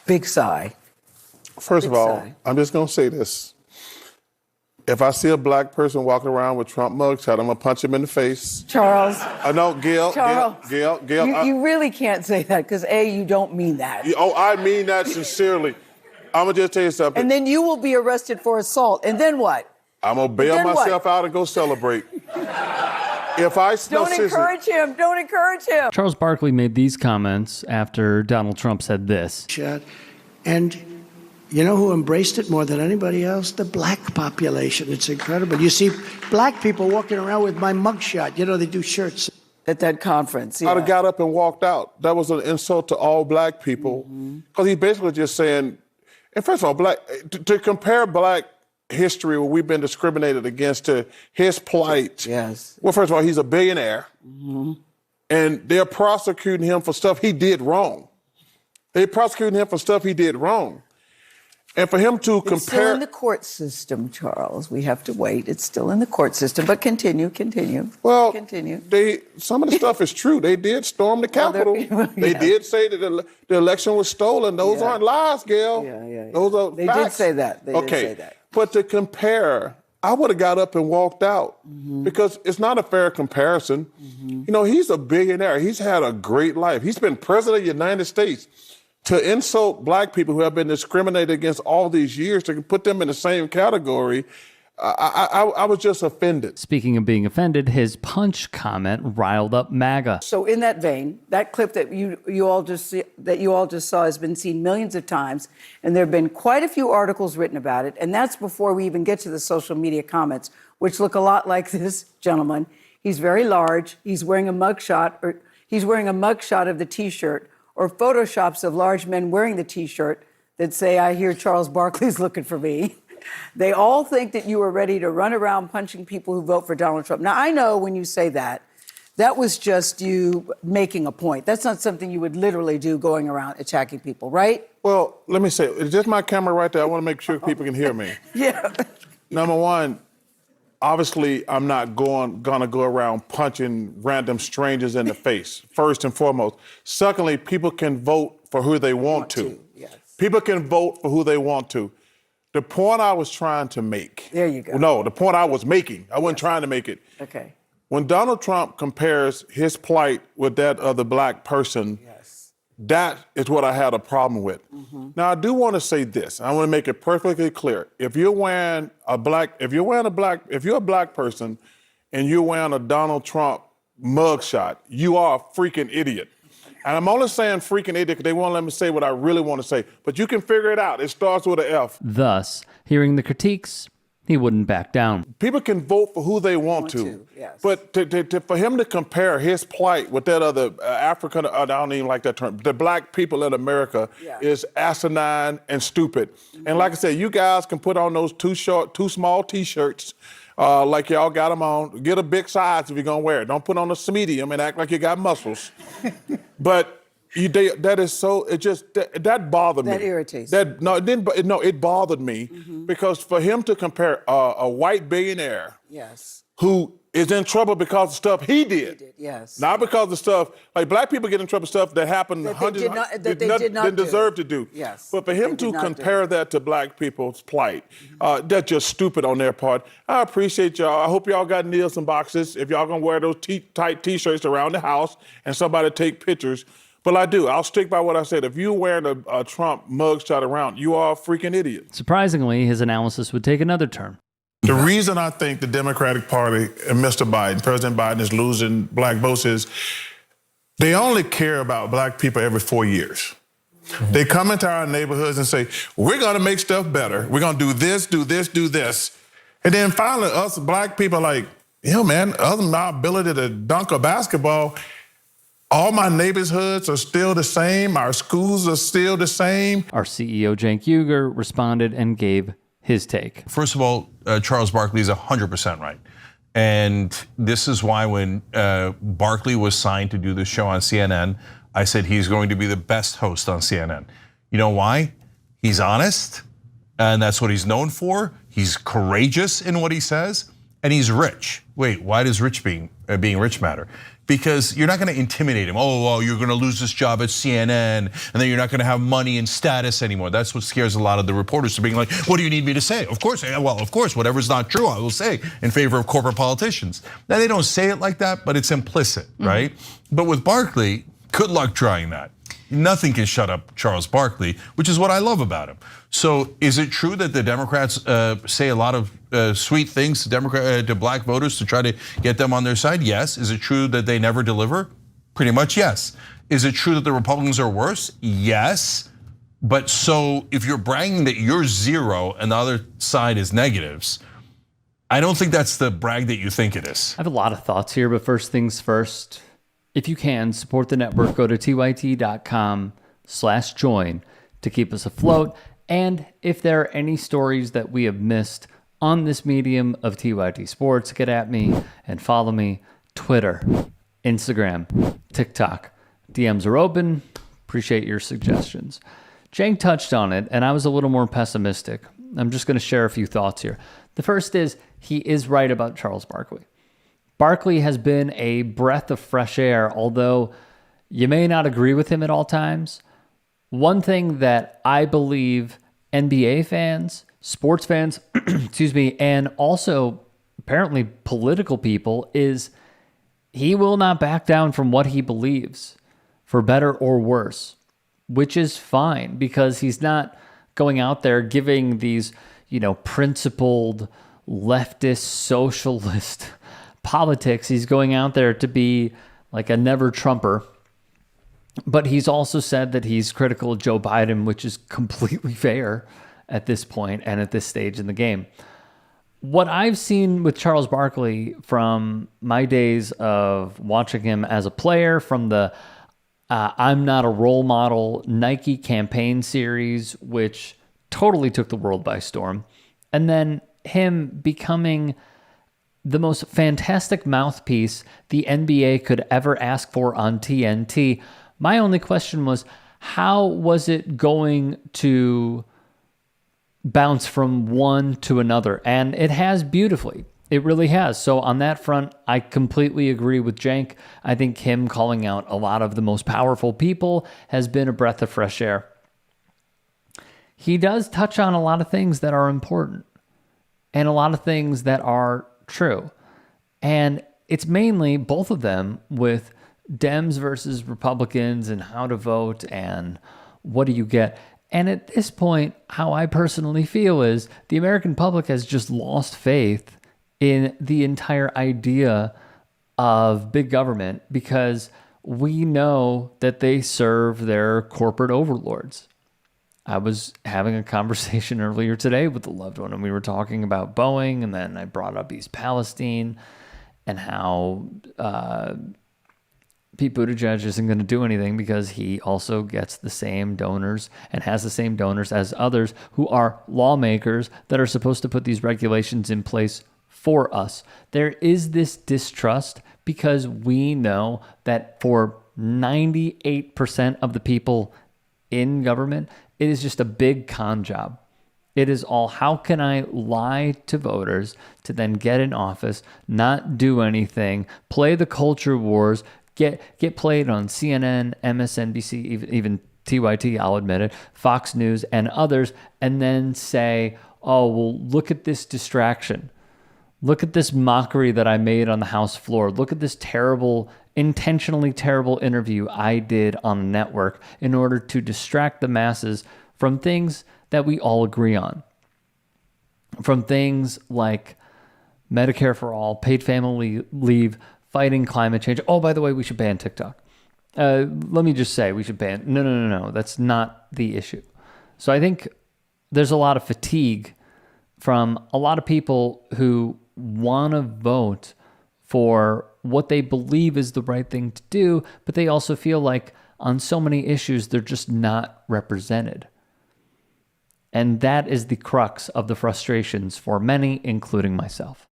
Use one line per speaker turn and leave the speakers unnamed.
Big sigh.
First of all, I'm just going to say this. If I see a black person walking around with Trump mugshot, I'm going to punch him in the face.
Charles.
No, Gail.
Charles.
Gail.
You really can't say that because, A, you don't mean that.
Oh, I mean that sincerely. I'm going to just tell you something.
And then you will be arrested for assault. And then what?
I'm going to bail myself out and go celebrate. If I smell
Don't encourage him. Don't encourage him.
Charles Barkley made these comments after Donald Trump said this.
And you know who embraced it more than anybody else? The black population. It's incredible. You see black people walking around with my mugshot. You know, they do shirts.
At that conference, yeah.
I'd have got up and walked out. That was an insult to all black people. Because he's basically just saying, and first of all, to compare black history where we've been discriminated against to his plight.
Yes.
Well, first of all, he's a billionaire. And they're prosecuting him for stuff he did wrong. They're prosecuting him for stuff he did wrong. And for him to compare...
It's still in the court system, Charles. We have to wait. It's still in the court system. But continue.
Well,
continue.
Some of the stuff is true. They did storm the Capitol. They did say that the election was stolen. Those aren't lies, Gail. Those are
They
facts.
did say that. They did say that.
But to compare, I would have got up and walked out because it's not a fair comparison. You know, he's a billionaire. He's had a great life. He's been president of the United States. To insult black people who have been discriminated against all these years, to put them in the same category, I was just offended.
Speaking of being offended, his punch comment riled up MAGA.
So in that vein, that clip that you all just saw has been seen millions of times, and there have been quite a few articles written about it, and that's before we even get to the social media comments, which look a lot like this gentleman. He's very large. He's wearing a mugshot of the T-shirt, or photoshops of large men wearing the T-shirt that say, "I hear Charles Barkley's looking for me." They all think that you are ready to run around punching people who vote for Donald Trump. Now, I know when you say that, that was just you making a point. That's not something you would literally do, going around attacking people, right?
Well, let me say, is this my camera right there? I want to make sure people can hear me.
Yeah.
Number one, obviously, I'm not gonna go around punching random strangers in the face, first and foremost. Secondly, people can vote for who they want to.
Yes.
People can vote for who they want to. The point I was trying to make.
There you go.
No, the point I was making. I wasn't trying to make it.
Okay.
When Donald Trump compares his plight with that of the black person, that is what I had a problem with. Now, I do want to say this. I want to make it perfectly clear. If you're a black person and you're wearing a Donald Trump mugshot, you are a freaking idiot. And I'm only saying freaking idiot because they won't let me say what I really want to say. But you can figure it out. It starts with an F.
Thus, hearing the critiques, he wouldn't back down.
People can vote for who they want to.
Yes.
But for him to compare his plight with that other African, I don't even like that term, the black people in America is asinine and stupid. And like I said, you guys can put on those too small T-shirts like y'all got them on. Get a big size if you're going to wear it. Don't put on a medium and act like you got muscles. But that is so, that bothered me.
That irritates
it bothered me because for him to compare a white billionaire who is in trouble because of stuff he did. Not because of stuff, like black people get in trouble for stuff that happened didn't deserve to do. But for him to compare that to black people's plight, that's just stupid on their part. I appreciate y'all. I hope y'all got Nielsen boxes if y'all gonna wear those tight T-shirts around the house and somebody take pictures. But I'll stick by what I said. If you're wearing a Trump mugshot around, you are a freaking idiot.
Surprisingly, his analysis would take another turn.
The reason I think the Democratic Party and Mr. Biden, President Biden, is losing black votes is they only care about black people every 4 years. They come into our neighborhoods and say, we're gonna make stuff better. We're gonna do this, do this, do this. And then finally, us black people are like, man, other than our ability to dunk a basketball, all my neighborhoods are still the same. Our schools are still the same.
Our CEO, Cenk Uygur, responded and gave his take.
First of all, Charles Barkley is 100% right. And this is why when Barkley was signed to do the show on CNN, I said he's going to be the best host on CNN. You know why? He's honest, and that's what he's known for. He's courageous in what he says, and he's rich. Wait, why does being rich matter? because you're not going to intimidate him. Oh, well, you're going to lose this job at CNN, and then you're not going to have money and status anymore. That's what scares a lot of the reporters to being like, what do you need me to say? Of course, well, of course, whatever's not true, I will say in favor of corporate politicians. Now, they don't say it like that, but it's implicit, right? But with Barkley, good luck trying that. Nothing can shut up Charles Barkley, which is what I love about him. So is it true that the Democrats say a lot of sweet things to black voters to try to get them on their side? Yes. Is it true that they never deliver? Pretty much yes. Is it true that the Republicans are worse? Yes. But so if you're bragging that you're zero and the other side is negatives, I don't think that's the brag that you think it is.
I have a lot of thoughts here, but first things first. If you can, support the network, go to tyt.com/join to keep us afloat. And if there are any stories that we have missed on this medium of TYT Sports, get at me and follow me. Twitter, Instagram, TikTok. DMs are open. Appreciate your suggestions. Cenk touched on it, and I was a little more pessimistic. I'm just going to share a few thoughts here. The first is he is right about Charles Barkley. Barkley has been a breath of fresh air, although you may not agree with him at all times. One thing that I believe NBA fans, sports fans, excuse me, and also apparently political people is he will not back down from what he believes, for better or worse, which is fine because he's not going out there giving these, principled leftist socialist politics. He's going out there to be like a never Trumper. But he's also said that he's critical of Joe Biden, which is completely fair at this point and at this stage in the game. What I've seen with Charles Barkley from my days of watching him as a player, from the I'm Not a Role Model Nike campaign series, which totally took the world by storm, and then him becoming the most fantastic mouthpiece the NBA could ever ask for on TNT. My only question was, how was it going to bounce from one to another? And it has beautifully. It really has. So on that front, I completely agree with Cenk. I think him calling out a lot of the most powerful people has been a breath of fresh air. He does touch on a lot of things that are important and a lot of things that are true. And it's mainly both of them with Dems versus Republicans and how to vote and what do you get. And at this point, how I personally feel is the American public has just lost faith in the entire idea of big government because we know that they serve their corporate overlords. I was having a conversation earlier today with a loved one, and we were talking about Boeing, and then I brought up East Palestine and how Pete Buttigieg isn't going to do anything because he also gets the same donors and has the same donors as others who are lawmakers that are supposed to put these regulations in place for us. There is this distrust because we know that for 98% of the people in government, it is just a big con job. It is all, how can I lie to voters to then get in office, not do anything, play the culture wars, get played on CNN, MSNBC, even TYT, I'll admit it, Fox News and others, and then say, oh, well, look at this distraction. Look at this mockery that I made on the House floor. Look at this terrible, intentionally terrible interview I did on a network in order to distract the masses from things that we all agree on. From things like Medicare for all, paid family leave, fighting climate change. Oh, by the way, we should ban TikTok. Let me just say we should ban. No. That's not the issue. So I think there's a lot of fatigue from a lot of people who want to vote for what they believe is the right thing to do, but they also feel like on so many issues, they're just not represented. And that is the crux of the frustrations for many, including myself.